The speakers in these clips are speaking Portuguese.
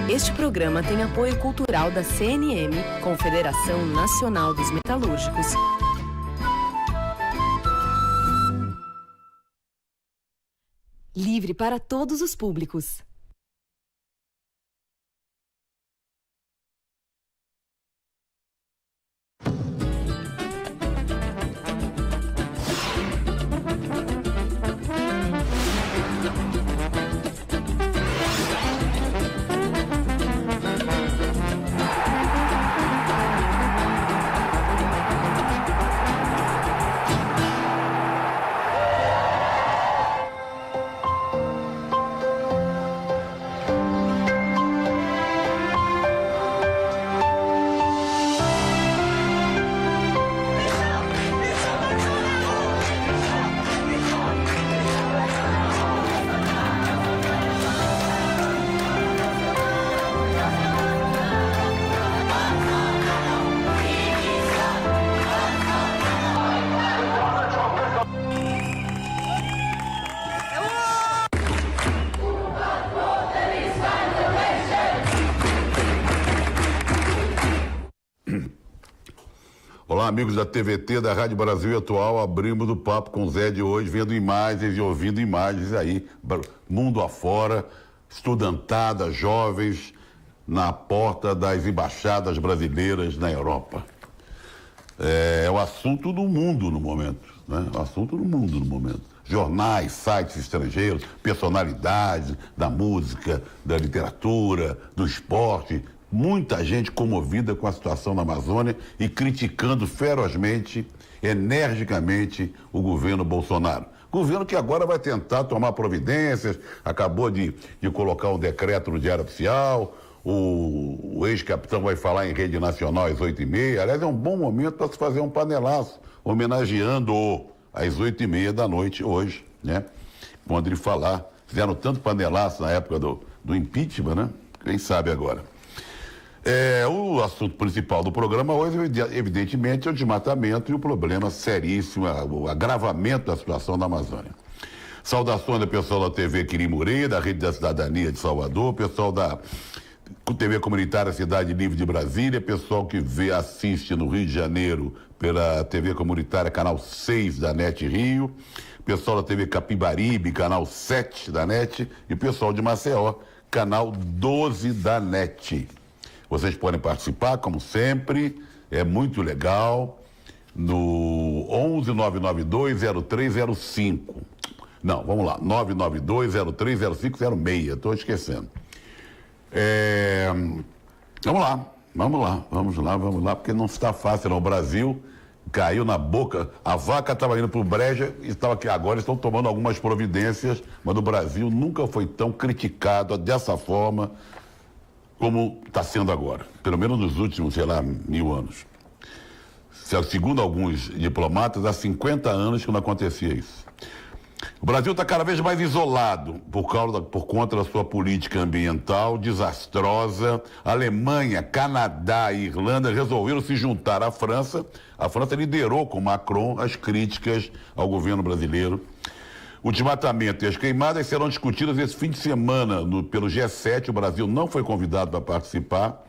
Este programa tem apoio cultural da CNM, Confederação Nacional dos Metalúrgicos. Livre para todos os públicos. Olá, amigos da TVT, da Rádio Brasil Atual. Abrimos o papo com o Zé de hoje, vendo imagens e ouvindo imagens aí, mundo afora, estudantada, jovens, na porta das embaixadas brasileiras na Europa. É o assunto do mundo no momento, né? O assunto do mundo no momento. Jornais, sites estrangeiros, personalidades da música, da literatura, do esporte. Muita gente comovida com a situação na Amazônia e criticando ferozmente, energicamente, o governo Bolsonaro. Governo que agora vai tentar tomar providências, acabou de colocar um decreto no Diário Oficial, o ex-capitão vai falar em rede nacional às 8h30. Aliás, é um bom momento para se fazer um panelaço, homenageando-o às 8h30 da noite hoje, né? Quando ele falar, fizeram tanto panelaço na época do impeachment, né? Quem sabe agora. O assunto principal do programa hoje, evidentemente, é o desmatamento e o problema seríssimo, o agravamento da situação da Amazônia. Saudações do pessoal da TV Quirimurê, da Rede da Cidadania de Salvador, pessoal da TV Comunitária Cidade Livre de Brasília, pessoal que assiste no Rio de Janeiro pela TV Comunitária Canal 6 da NET Rio, pessoal da TV Capibaribe, Canal 7 da NET, e o pessoal de Maceió, Canal 12 da NET. Vocês podem participar, como sempre, é muito legal, no 11-992-0305. Não, vamos lá, 992-030506, estou esquecendo. Vamos lá, porque não está fácil, não. O Brasil caiu na boca, a vaca estava indo para o breja e estava aqui agora, estão tomando algumas providências, mas o Brasil nunca foi tão criticado dessa forma como está sendo agora, pelo menos nos últimos, 1000 anos. Segundo alguns diplomatas, há 50 anos que não acontecia isso. O Brasil está cada vez mais isolado por conta da sua política ambiental desastrosa. A Alemanha, Canadá e Irlanda resolveram se juntar à França. A França liderou com Macron as críticas ao governo brasileiro. O desmatamento e as queimadas serão discutidas esse fim de semana pelo G7. O Brasil não foi convidado para participar,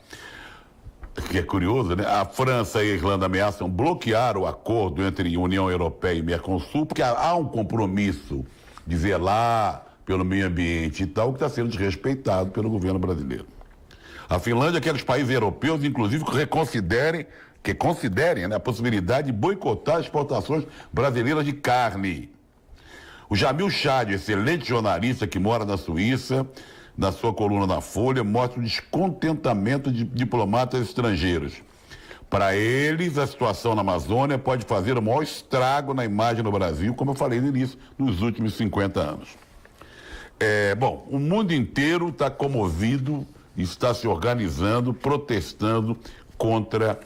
que é curioso, né? A França e a Irlanda ameaçam bloquear o acordo entre União Europeia e Mercosul, porque há um compromisso de zelar pelo meio ambiente e tal, que está sendo desrespeitado pelo governo brasileiro. A Finlândia quer que os países europeus, inclusive, considerem, né, a possibilidade de boicotar as exportações brasileiras de carne. O Jamil Chad, excelente jornalista que mora na Suíça, na sua coluna na Folha, mostra o descontentamento de diplomatas estrangeiros. Para eles, a situação na Amazônia pode fazer o maior estrago na imagem do Brasil, como eu falei no início, nos últimos 50 anos. O mundo inteiro está comovido, está se organizando, protestando contra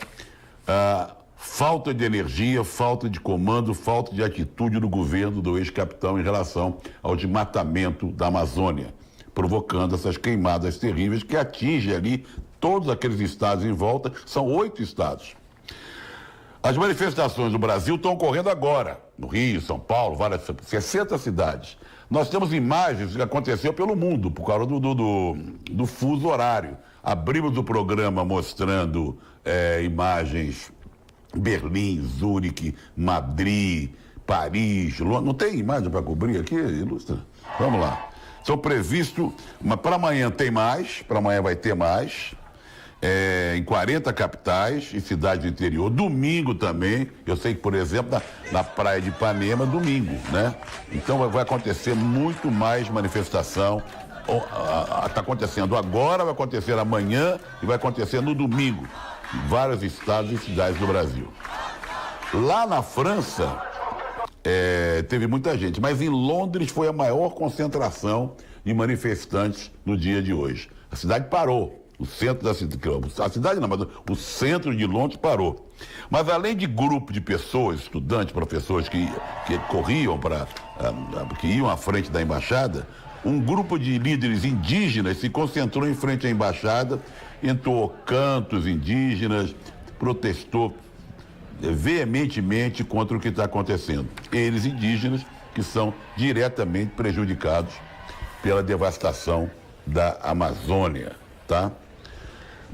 a falta de energia, falta de comando, falta de atitude do governo do ex-capitão em relação ao desmatamento da Amazônia, provocando essas queimadas terríveis que atingem ali todos aqueles estados em volta. São 8 estados. As manifestações do Brasil estão ocorrendo agora, no Rio, São Paulo, várias 60 cidades. Nós temos imagens que aconteceu pelo mundo, por causa do fuso horário. Abrimos o programa mostrando imagens Berlim, Zurique, Madrid, Paris, Londres. Não tem imagem para cobrir aqui, Ilustra? Vamos lá. São previstos, mas para amanhã tem mais, para amanhã vai ter mais, em 40 capitais e cidades do interior. Domingo também, eu sei que, por exemplo, na praia de Ipanema, domingo, né? Então vai acontecer muito mais manifestação. Está acontecendo agora, vai acontecer amanhã e vai acontecer no domingo, em vários estados e cidades do Brasil. Lá na França, teve muita gente, mas em Londres foi a maior concentração de manifestantes no dia de hoje. A cidade parou. O centro da cidade, a cidade não, mas o centro de Londres parou. Mas além de grupo de pessoas, estudantes, professores que corriam que iam à frente da embaixada, um grupo de líderes indígenas se concentrou em frente à embaixada, entoou cantos indígenas, protestou veementemente contra o que está acontecendo. Eles, indígenas, que são diretamente prejudicados pela devastação da Amazônia, tá?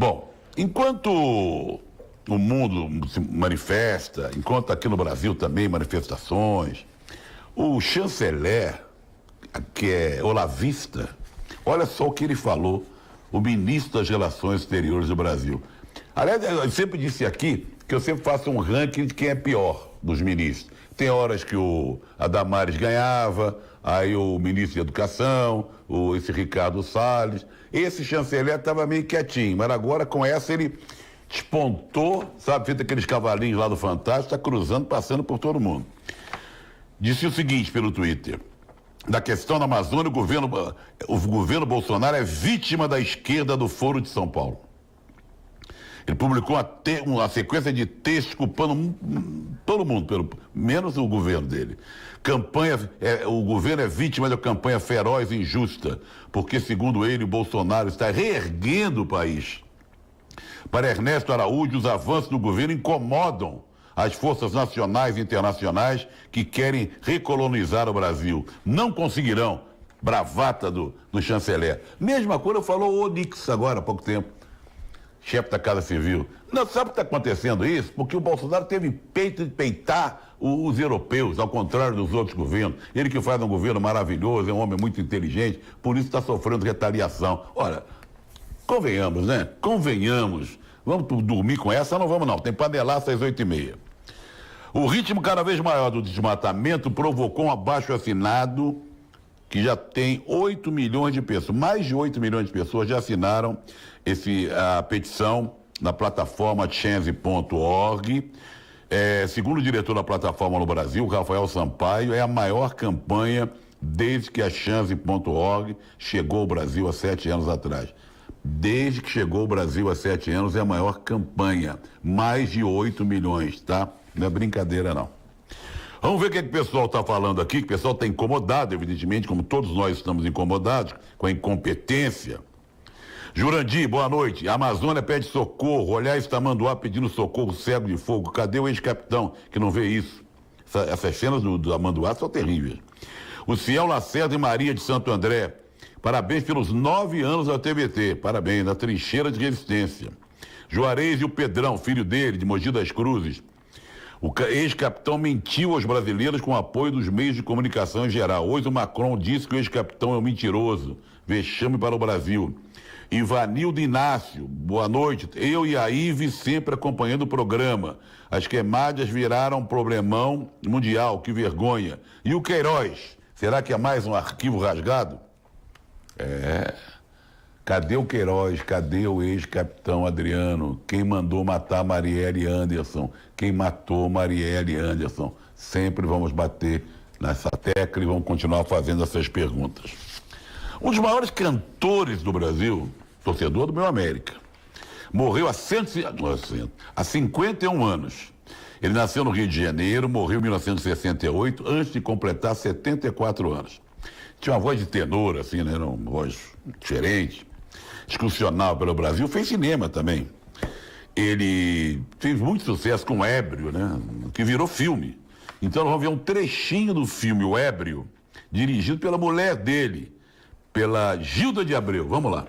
Bom, enquanto o mundo se manifesta, enquanto aqui no Brasil também manifestações, o chanceler, que é olavista, olha só o que ele falou, o ministro das Relações Exteriores do Brasil. Aliás, eu sempre disse aqui que eu sempre faço um ranking de quem é pior dos ministros. Tem horas que a Damares ganhava, aí o ministro de Educação, esse Ricardo Salles. Esse chanceler estava meio quietinho, mas agora com essa ele despontou, sabe, feito aqueles cavalinhos lá do Fantástico, está cruzando, passando por todo mundo. Disse o seguinte pelo Twitter: da questão da Amazônia, o governo Bolsonaro é vítima da esquerda do Foro de São Paulo. Ele publicou uma sequência de textos culpando todo mundo, menos o governo dele. O governo é vítima da campanha feroz e injusta, porque, segundo ele, o Bolsonaro está reerguendo o país. Para Ernesto Araújo, os avanços do governo incomodam as forças nacionais e internacionais que querem recolonizar o Brasil. Não conseguirão. Bravata do chanceler. Mesma coisa falou o Onix agora há pouco tempo, chefe da Casa Civil. Não sabe o que está acontecendo isso? Porque o Bolsonaro teve peito de peitar os europeus, ao contrário dos outros governos. Ele que faz um governo maravilhoso, é um homem muito inteligente, por isso está sofrendo retaliação. Ora, convenhamos, né? Convenhamos. Vamos dormir com essa? Não vamos não, tem panelaço às 8h30. O ritmo cada vez maior do desmatamento provocou um abaixo-assinado que já tem 8 milhões de pessoas, mais de 8 milhões de pessoas já assinaram a petição na plataforma change.org. Segundo o diretor da plataforma no Brasil, Rafael Sampaio, é a maior campanha desde que a change.org chegou ao Brasil há 7 anos atrás. Desde que chegou ao Brasil há 7 anos é a maior campanha, mais de 8 milhões, tá? Não é brincadeira não. Vamos ver o que o pessoal está falando aqui, que o pessoal está incomodado, evidentemente, como todos nós estamos incomodados, com a incompetência. Jurandir, boa noite. A Amazônia pede socorro. Olhar Tamanduá pedindo socorro, cego de fogo. Cadê o ex-capitão que não vê isso? Essas cenas do Amanduá são terríveis. O Ciel Lacerda e Maria de Santo André. Parabéns pelos 9 anos da TVT. Parabéns, na trincheira de resistência. Juarez e o Pedrão, filho dele, de Mogi das Cruzes. O ex-capitão mentiu aos brasileiros com o apoio dos meios de comunicação em geral. Hoje o Macron disse que o ex-capitão é um mentiroso. Vexame para o Brasil. Ivanildo Inácio, boa noite. Eu e a Ive sempre acompanhando o programa. As queimadas viraram um problemão mundial, que vergonha. E o Queiroz, será que é mais um arquivo rasgado? Cadê o Queiroz? Cadê o ex-capitão Adriano? Quem mandou matar Marielle Anderson? Quem matou Marielle Anderson? Sempre vamos bater nessa tecla e vamos continuar fazendo essas perguntas. Um dos maiores cantores do Brasil, torcedor do meu América, morreu há 51 anos. Ele nasceu no Rio de Janeiro, morreu em 1968, antes de completar 74 anos. Tinha uma voz de tenor, assim, né? Era uma voz diferente, excursional pelo Brasil, fez cinema também. Ele fez muito sucesso com o Ébrio, né? Que virou filme. Então nós vamos ver um trechinho do filme O Ébrio, dirigido pela mulher dele, pela Gilda de Abreu. Vamos lá.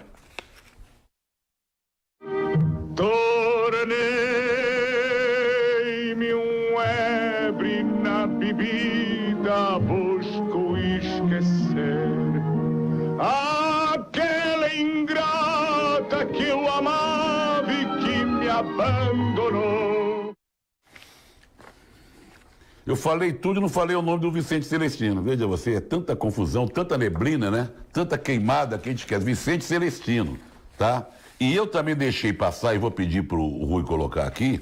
Tornei-me um ebre na bebida, busco esquecer aquela ingrata que eu amava e que me abandonou. Eu falei tudo e não falei o nome do Vicente Celestino. Veja você, é tanta confusão, tanta neblina, né? Tanta queimada que a gente esquece. Vicente Celestino, tá? E eu também deixei passar, e vou pedir pro Rui colocar aqui,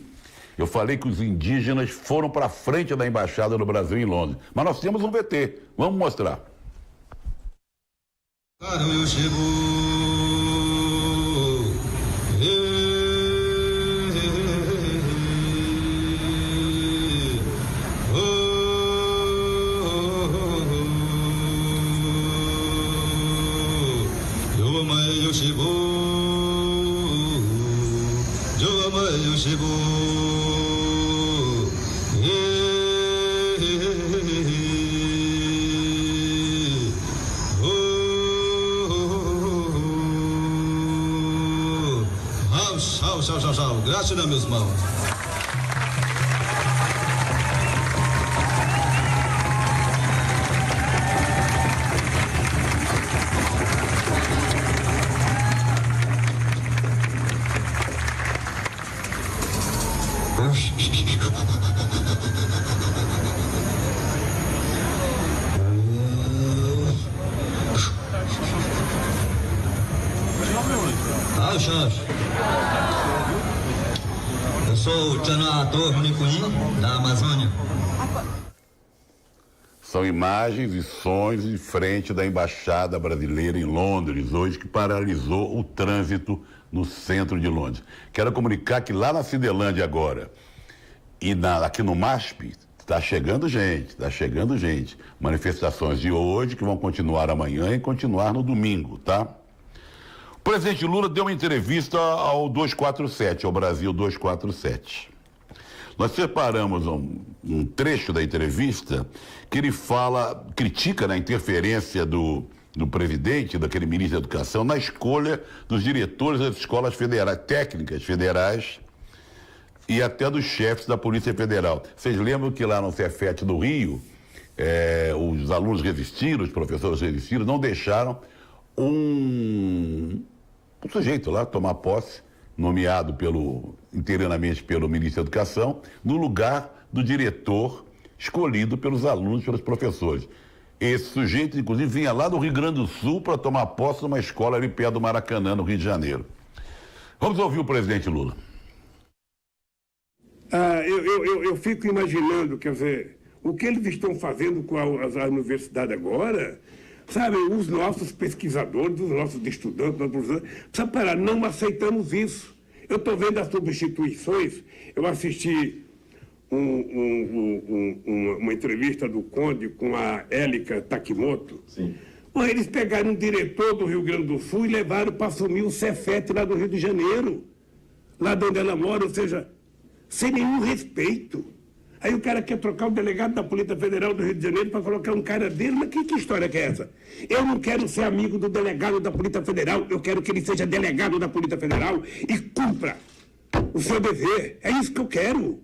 eu falei que os indígenas foram para frente da Embaixada do Brasil em Londres. Mas nós temos um VT. Vamos mostrar. Gratidão, meus irmãos. Eu sou o Tianador Runicuim, da Amazônia. São imagens e sons de frente da Embaixada Brasileira em Londres, hoje, que paralisou o trânsito no centro de Londres. Quero comunicar que lá na Cidelândia agora e aqui no MASP está chegando gente. Manifestações de hoje que vão continuar amanhã e continuar no domingo, tá? O presidente Lula deu uma entrevista ao 247, ao Brasil 247. Nós separamos um trecho da entrevista que ele critica a interferência do presidente, daquele ministro da Educação, na escolha dos diretores das escolas federais, técnicas federais e até dos chefes da Polícia Federal. Vocês lembram que lá no Cefet do Rio, os alunos resistiram, os professores resistiram, não deixaram um sujeito lá tomar posse, nomeado interinamente pelo ministro da Educação, no lugar do diretor escolhido pelos alunos, pelos professores. Esse sujeito, inclusive, vinha lá do Rio Grande do Sul para tomar posse numa escola ali perto do Maracanã, no Rio de Janeiro. Vamos ouvir o presidente Lula. Eu fico imaginando, quer dizer, o que eles estão fazendo com a universidade agora. Sabe, os nossos pesquisadores, os nossos estudantes, nossos professores, precisa parar, não aceitamos isso. Eu estou vendo as substituições, eu assisti uma entrevista do Conde com a Élica Takimoto. Sim. Eles pegaram um diretor do Rio Grande do Sul e levaram para assumir o Cefet lá do Rio de Janeiro, lá de onde ela mora, ou seja, sem nenhum respeito. Aí o cara quer trocar o delegado da Polícia Federal do Rio de Janeiro para colocar um cara dele. Mas que história que é essa? Eu não quero ser amigo do delegado da Polícia Federal. Eu quero que ele seja delegado da Polícia Federal e cumpra o seu dever. É isso que eu quero.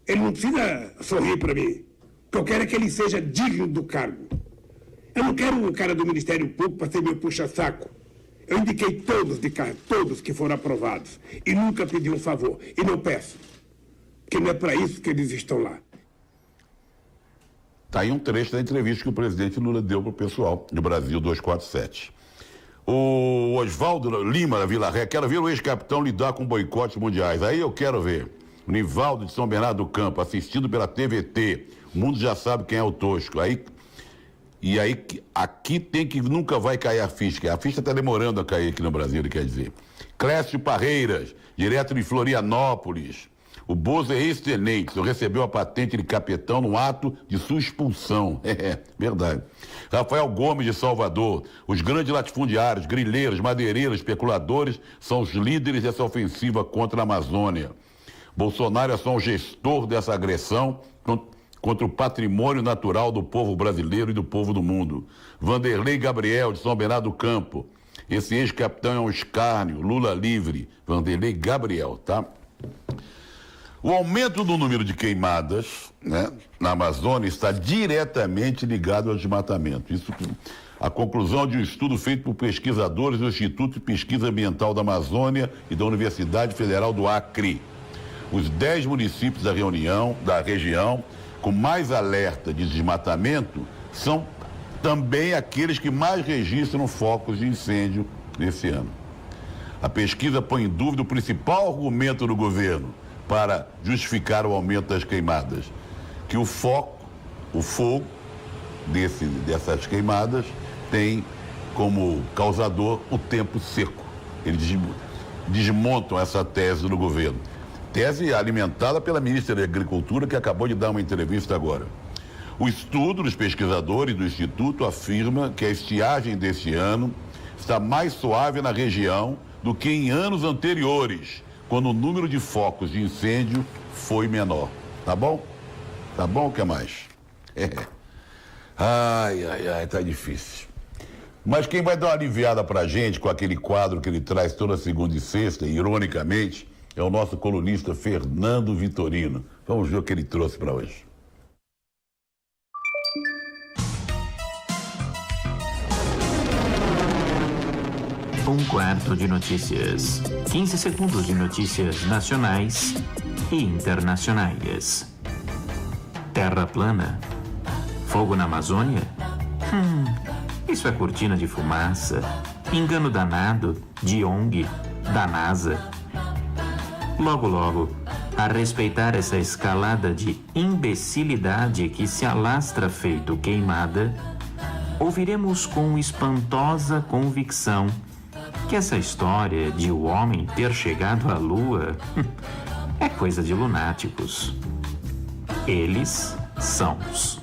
Ele não precisa sorrir para mim. O que eu quero é que ele seja digno do cargo. Eu não quero o cara do Ministério Público para ser meu puxa-saco. Eu indiquei todos que foram aprovados. E nunca pedi um favor. E não peço. Que não é para isso que eles estão lá. Está aí um trecho da entrevista que o presidente Lula deu para o pessoal do Brasil 247. O Oswaldo Lima, da Vila Ré, quero ver o ex-capitão lidar com boicotes mundiais. Aí eu quero ver. O Nivaldo de São Bernardo do Campo, assistido pela TVT. O mundo já sabe quem é o Tosco. Aqui tem que nunca vai cair a ficha. A ficha está demorando a cair aqui no Brasil, ele quer dizer. Clécio Parreiras, direto de Florianópolis. O Bozo é ex-tenente, só recebeu a patente de capitão no ato de sua expulsão. Verdade. Rafael Gomes de Salvador. Os grandes latifundiários, grileiros, madeireiros, especuladores são os líderes dessa ofensiva contra a Amazônia. Bolsonaro é só um gestor dessa agressão contra o patrimônio natural do povo brasileiro e do povo do mundo. Vanderlei Gabriel, de São Bernardo do Campo. Esse ex-capitão é um escárnio. Lula livre. Vanderlei Gabriel, tá? O aumento do número de queimadas, né, na Amazônia está diretamente ligado ao desmatamento. Isso, a conclusão de um estudo feito por pesquisadores do Instituto de Pesquisa Ambiental da Amazônia e da Universidade Federal do Acre. Os 10 municípios da região com mais alerta de desmatamento são também aqueles que mais registram focos de incêndio nesse ano. A pesquisa põe em dúvida o principal argumento do governo para justificar o aumento das queimadas, que o fogo dessas queimadas tem como causador o tempo seco. Eles desmontam essa tese do governo. Tese alimentada pela ministra da Agricultura, que acabou de dar uma entrevista agora. O estudo dos pesquisadores do Instituto afirma que a estiagem deste ano está mais suave na região do que em anos anteriores, quando o número de focos de incêndio foi menor. Tá bom? Tá bom, o que mais? Ai, tá difícil. Mas quem vai dar uma aliviada pra gente com aquele quadro que ele traz toda segunda e sexta, ironicamente, é o nosso colunista Fernando Vitorino. Vamos ver o que ele trouxe para hoje. Um quarto de notícias. 15 segundos de notícias nacionais e internacionais. Terra plana? Fogo na Amazônia? Isso é cortina de fumaça. Engano danado de ONG, da NASA. Logo, logo, a respeitar essa escalada de imbecilidade que se alastra feito queimada, ouviremos com espantosa convicção que essa história de o homem ter chegado à Lua é coisa de lunáticos. Eles são os.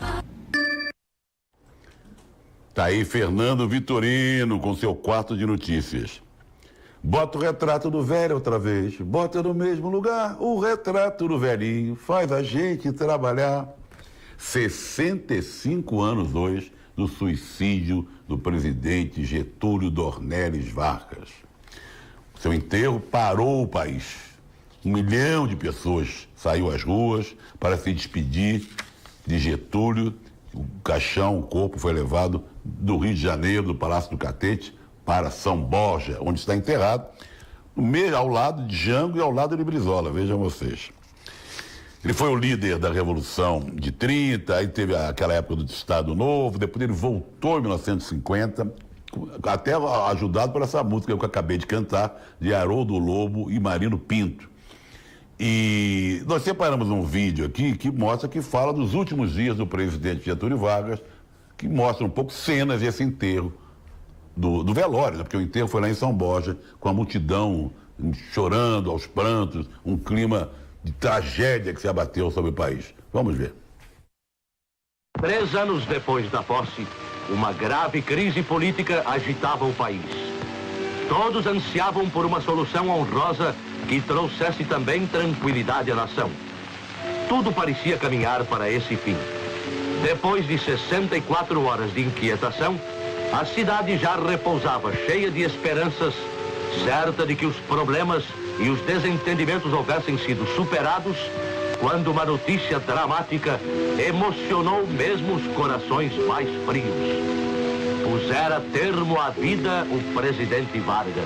Tá aí Fernando Vitorino com seu quarto de notícias. Bota o retrato do velho outra vez, bota no mesmo lugar o retrato do velhinho, faz a gente trabalhar. 65 anos hoje do suicídio do presidente Getúlio Dornelles Vargas. Seu enterro parou o país. 1 milhão de pessoas saiu às ruas para se despedir de Getúlio. O caixão, o corpo foi levado do Rio de Janeiro, do Palácio do Catete, para São Borja, onde está enterrado, ao lado de Jango e ao lado de Brizola, vejam vocês. Ele foi o líder da Revolução de 30, aí teve aquela época do Estado Novo, depois ele voltou em 1950, até ajudado por essa música que eu acabei de cantar, de Haroldo Lobo e Marino Pinto. E nós separamos um vídeo aqui que mostra, que fala dos últimos dias do presidente Getúlio Vargas, que mostra um pouco cenas desse enterro, do velório, né? Porque o enterro foi lá em São Borja, com a multidão chorando aos prantos, um clima de tragédia que se abateu sobre o país. Vamos ver. 3 anos depois da posse, uma grave crise política agitava o país. Todos ansiavam por uma solução honrosa que trouxesse também tranquilidade à nação. Tudo parecia caminhar para esse fim. Depois de 64 horas de inquietação, a cidade já repousava cheia de esperanças, certa de que os problemas e os desentendimentos houvessem sido superados, quando uma notícia dramática emocionou mesmo os corações mais frios. Pusera termo à vida o presidente Vargas.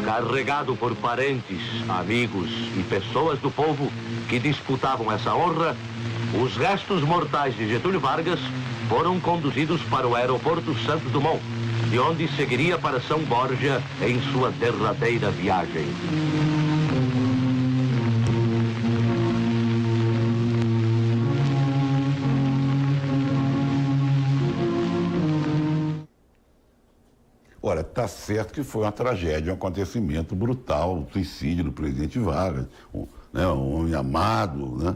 Carregado por parentes, amigos e pessoas do povo que disputavam essa honra, os restos mortais de Getúlio Vargas foram conduzidos para o aeroporto Santos Dumont, de onde seguiria para São Borja em sua derradeira viagem. Ora, está certo que foi uma tragédia, um acontecimento brutal, o suicídio do presidente Vargas, um homem amado, né?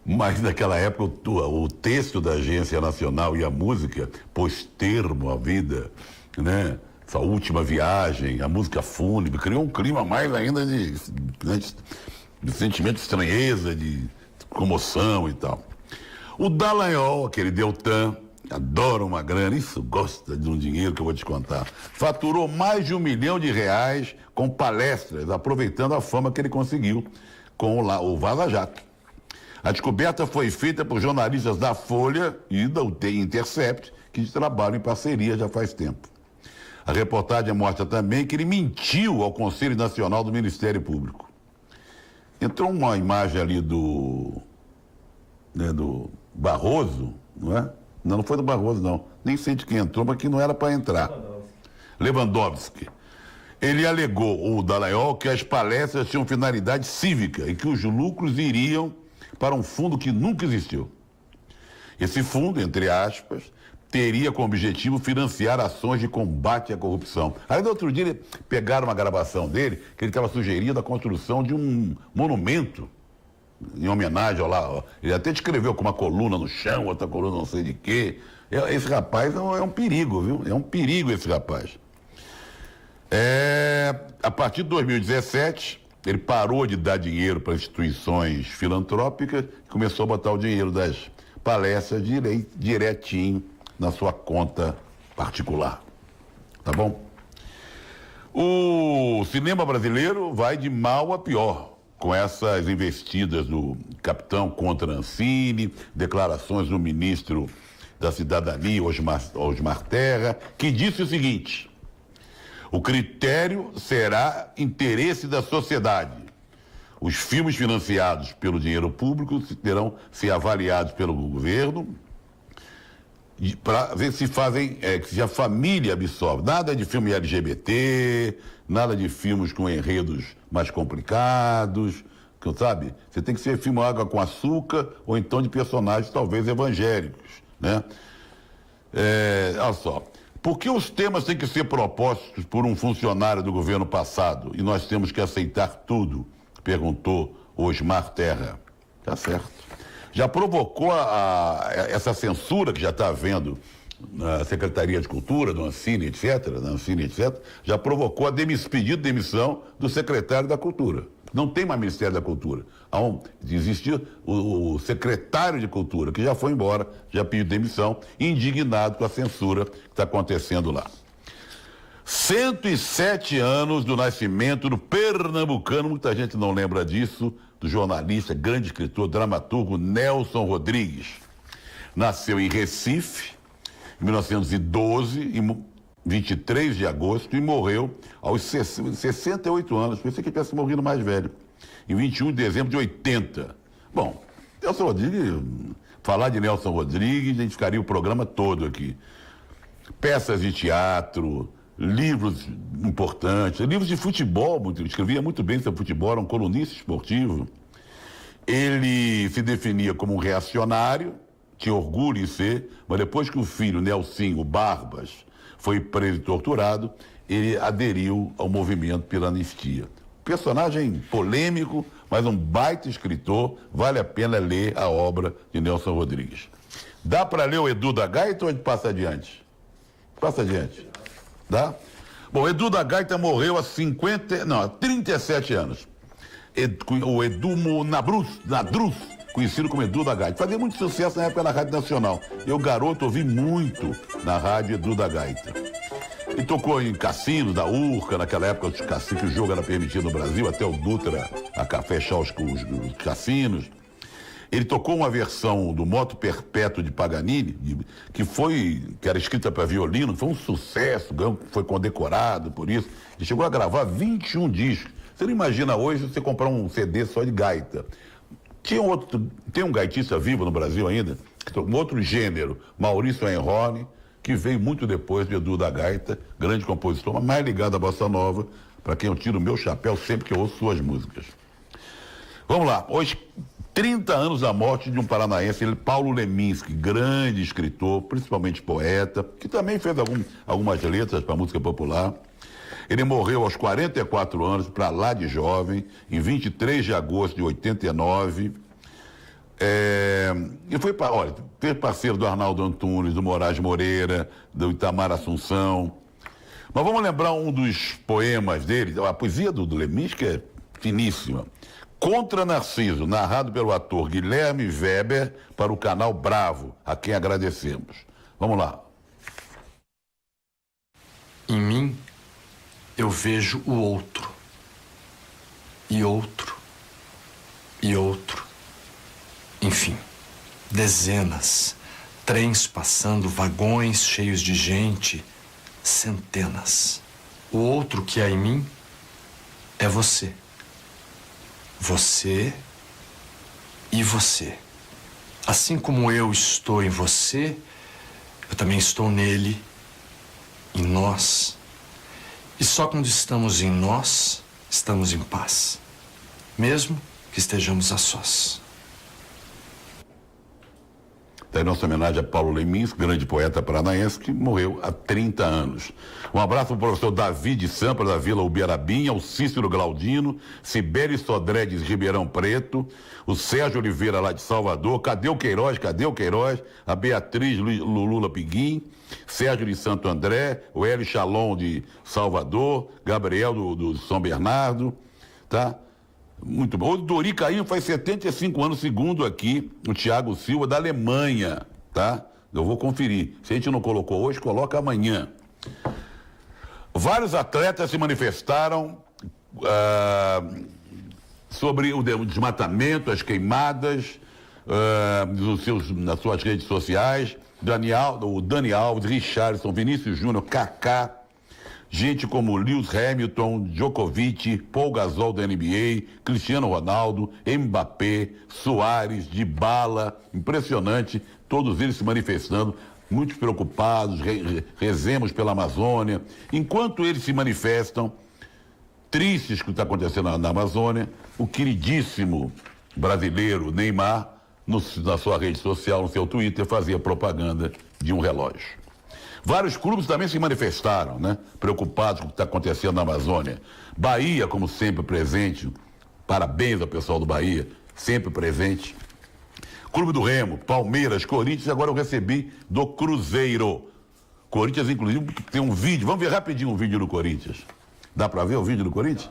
Mas naquela época o texto da Agência Nacional e a música pôs termo à vida, né? Essa última viagem, a música fúnebre, criou um clima mais ainda de sentimento de estranheza, de comoção e tal. O Dallagnol, aquele Deltan, adora uma grana, isso gosta de um dinheiro que eu vou te contar. Faturou mais de R$1 milhão com palestras, aproveitando a fama que ele conseguiu com o Vaza Jato. A descoberta foi feita por jornalistas da Folha e da Intercept, que trabalham em parceria já faz tempo. A reportagem mostra também que ele mentiu ao Conselho Nacional do Ministério Público. Entrou uma imagem ali do Barroso, não é? Não foi do Barroso, não. Nem sei de quem entrou, mas que não era para entrar. Lewandowski. Ele alegou, o Dallagnol, que as palestras tinham finalidade cívica e que os lucros iriam para um fundo que nunca existiu. Esse fundo, entre aspas, teria como objetivo financiar ações de combate à corrupção. Aí, no outro dia, pegaram uma gravação dele, que ele estava sugerindo a construção de um monumento em homenagem ao lá. Ele até descreveu com uma coluna no chão, outra coluna não sei de quê. Esse rapaz é um perigo, viu? É um perigo esse rapaz. A partir de 2017, ele parou de dar dinheiro para instituições filantrópicas e começou a botar o dinheiro das palestras direitinho na sua conta particular. Tá bom? O cinema brasileiro vai de mal a pior com essas investidas do capitão contra Ancine, declarações do ministro da Cidadania, Osmar Terra, que disse o seguinte: o critério será interesse da sociedade. Os filmes financiados pelo dinheiro público terão ser avaliados pelo governo para ver se fazem, se a família absorve. Nada de filme LGBT, nada de filmes com enredos mais complicados, sabe? Você tem que ser filme Água com Açúcar ou então de personagens talvez evangélicos, né? Olha só. Por que os temas têm que ser propostos por um funcionário do governo passado e nós temos que aceitar tudo? Perguntou Osmar Terra. Tá certo. Já provocou essa censura que já está havendo na Secretaria de Cultura, do Ancine, etc., já provocou pedido de demissão do secretário da Cultura. Não tem mais Ministério da Cultura. Existia o secretário de Cultura, que já foi embora, já pediu demissão, indignado com a censura que está acontecendo lá. 107 anos do nascimento do pernambucano, muita gente não lembra disso, do jornalista, grande escritor, dramaturgo Nelson Rodrigues. Nasceu em Recife, em 1912, em 23 de agosto, e morreu aos 68 anos. Pensei que ele tivesse morrido mais velho, em 21 de dezembro de 80. Bom, Nelson Rodrigues, falar de Nelson Rodrigues, a gente ficaria o programa todo aqui. Peças de teatro, livros importantes, livros de futebol, escrevia muito bem sobre futebol, era um colunista esportivo. Ele se definia como um reacionário, tinha orgulho em ser, mas depois que o filho, Nelsinho Barbas, foi preso e torturado, ele aderiu ao movimento pela anistia. Personagem polêmico, mas um baita escritor, vale a pena ler a obra de Nelson Rodrigues. Dá para ler o Edu da Gaita ou a gente passa adiante? Passa adiante. Dá? Bom, Edu da Gaita morreu há 37 anos. O Edu Nadruz, conhecido como Edu da Gaita. Fazia muito sucesso na época na Rádio Nacional. Eu, garoto, ouvi muito na rádio Edu da Gaita. Ele tocou em cassinos da Urca, naquela época que o jogo era permitido no Brasil, até o Dutra a fechar os cassinos. Ele tocou uma versão do Moto Perpétuo de Paganini, que era escrita para violino, foi um sucesso, foi condecorado por isso. Ele chegou a gravar 21 discos. Você não imagina hoje você comprar um CD só de gaita. Tem um gaitista vivo no Brasil ainda, um outro gênero, Maurício Enrone, que veio muito depois de Edu da Gaita, grande compositor, mas mais ligado à bossa nova, para quem eu tiro o meu chapéu sempre que eu ouço suas músicas. Vamos lá, hoje 30 anos da morte de um paranaense, Paulo Leminski, grande escritor, principalmente poeta, que também fez algumas letras para a música popular. Ele morreu aos 44 anos, para lá de jovem, em 23 de agosto de 89. E foi parceiro do Arnaldo Antunes, do Moraes Moreira, do Itamar Assunção. Mas vamos lembrar um dos poemas dele, a poesia do Leminski é finíssima. Contra Narciso, narrado pelo ator Guilherme Weber para o canal Bravo, a quem agradecemos. Vamos lá. Em mim, eu vejo o outro, e outro, e outro. Enfim, dezenas, trens passando, vagões cheios de gente, centenas. O outro que há em mim é você. Você e você. Assim como eu estou em você, eu também estou nele, em nós. E só quando estamos em nós, estamos em paz, mesmo que estejamos a sós. Daí nossa homenagem a Paulo Leminski, grande poeta paranaense, que morreu há 30 anos. Um abraço para o professor Davi de Sampa, da Vila Ubiarabinha, o Cícero Glaudino, Sibeli Sodré de Ribeirão Preto, o Sérgio Oliveira lá de Salvador, cadê o Queiroz, a Beatriz Lula Piguim, Sérgio de Santo André, o Hélio Chalon de Salvador, Gabriel do São Bernardo, tá? Muito bom. O Dori Caim faz 75 anos, segundo aqui o Thiago Silva, da Alemanha, tá? Eu vou conferir. Se a gente não colocou hoje, coloca amanhã. Vários atletas se manifestaram sobre o desmatamento, as queimadas, nas suas redes sociais. O Dani Alves, Richarlison, Vinícius Júnior, Kaká, gente como Lewis Hamilton, Djokovic, Paul Gasol da NBA, Cristiano Ronaldo, Mbappé, Soares, Dybala, impressionante, todos eles se manifestando, muito preocupados, rezemos pela Amazônia. Enquanto eles se manifestam, tristes com o que está acontecendo na Amazônia, o queridíssimo brasileiro Neymar, na sua rede social, no seu Twitter, fazia propaganda de um relógio. Vários clubes também se manifestaram, né? Preocupados com o que está acontecendo na Amazônia. Bahia, como sempre, presente. Parabéns ao pessoal do Bahia, sempre presente. Clube do Remo, Palmeiras, Corinthians, agora eu recebi do Cruzeiro. Corinthians, inclusive, tem um vídeo. Vamos ver rapidinho um vídeo do Corinthians. Dá para ver o vídeo do Corinthians?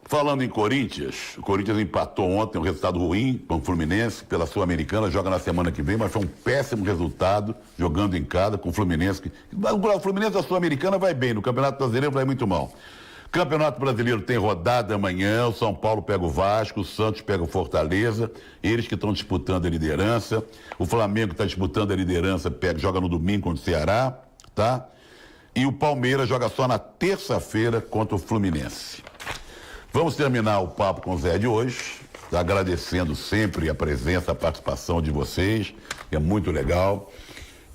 Falando em Corinthians, o Corinthians empatou ontem, um resultado ruim com o Fluminense pela Sul-Americana, joga na semana que vem, mas foi um péssimo resultado jogando em casa com o Fluminense. O Fluminense da Sul-Americana vai bem, no Campeonato Brasileiro vai muito mal. Campeonato Brasileiro tem rodada amanhã, o São Paulo pega o Vasco, o Santos pega o Fortaleza, eles que estão disputando a liderança, o Flamengo está disputando a liderança, joga no domingo contra o Ceará, tá? E o Palmeiras joga só na terça-feira contra o Fluminense. Vamos terminar o Papo com o Zé de hoje, agradecendo sempre a presença, a participação de vocês, que é muito legal,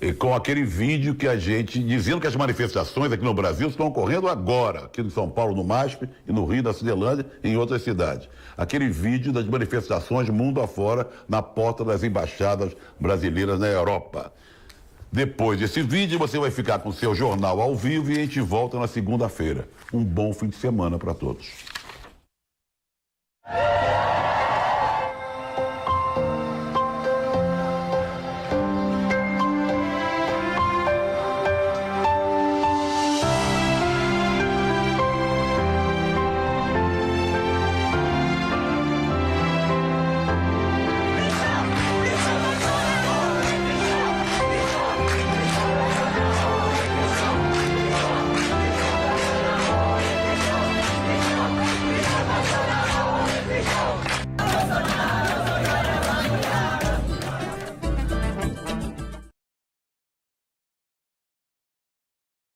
e com aquele vídeo que a gente, dizendo que as manifestações aqui no Brasil estão ocorrendo agora, aqui em São Paulo, no MASP, e no Rio, na Cinelândia, e em outras cidades. Aquele vídeo das manifestações mundo afora, na porta das embaixadas brasileiras na Europa. Depois desse vídeo, você vai ficar com o seu jornal ao vivo e a gente volta na segunda-feira. Um bom fim de semana para todos.